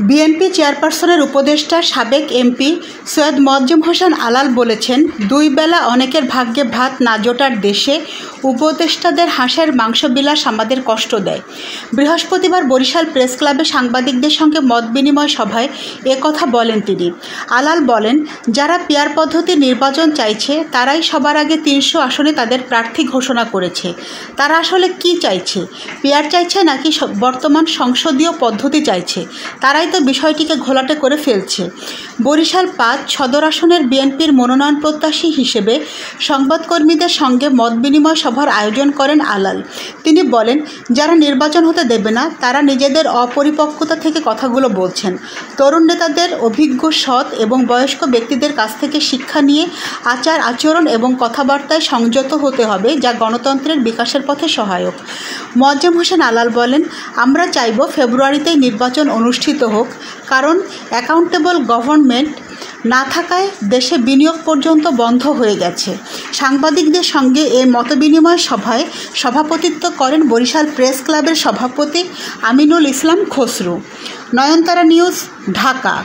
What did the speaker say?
BNP চেয়ারপারসনের উপদেষ্টা সাবেক এমপি সৈয়দ মোয়াজ্জেম হোসেন আলাল বলেছেন, দুই বেলা অনেকের ভাগ্যে ভাত না জোটার দেশে উপদেষ্টাদের হাঁসের মাংস বিলাস আমাদের কষ্ট দেয়। বৃহস্পতিবার বরিশাল প্রেস ক্লাবে সাংবাদিকদের সঙ্গে মত বিনিময় সভায় কথা বলেন তিনি। আলাল বলেন, যারা পিয়ার পদ্ধতির নির্বাচন চাইছে তারাই সবার আগে ৩০০ আসনে তাদের প্রার্থী ঘোষণা করেছে। তারা আসলে কি চাইছে? পিয়ার চাইছে নাকি বর্তমান সংসদীয় পদ্ধতি চাইছে? তারাই তো বিষয়টিকে ঘোলাটে করে ফেলছে। বরিশাল ৫ সদর আসনের বিএনপির মনোনয়ন প্রত্যাশী হিসেবে সংবাদকর্মীদের সঙ্গে মত বিনিময় সভার আয়োজন করেন আলাল। তিনি বলেন, যারা নির্বাচন হতে দেবে না তারা নিজেদের অপরিপক্কতা থেকে কথাগুলো বলছেন। তরুণ নেতাদের অভিজ্ঞ, সৎ এবং বয়স্ক ব্যক্তিদের কাছ থেকে শিক্ষা নিয়ে আচার আচরণ এবং কথাবার্তায় সংযত হতে হবে, যা গণতন্ত্রের বিকাশের পথে সহায়ক। মোয়াজ্জেম হোসেন আলাল বলেন, আমরা চাইব ফেব্রুয়ারিতেই নির্বাচন অনুষ্ঠিত হোক, কারণ অ্যাকাউন্টেবল গভর্নমেন্ট না থাকায় দেশে বিনিয়োগ পর্যন্ত বন্ধ হয়ে গেছে। সাংবাদিকদের সঙ্গে এ মতবিনিময় সভায় সভাপতিত্ব করেন বরিশাল প্রেস ক্লাবের সভাপতি আমিনুল ইসলাম খসরু। নয়নতারা নিউজ, ঢাকা।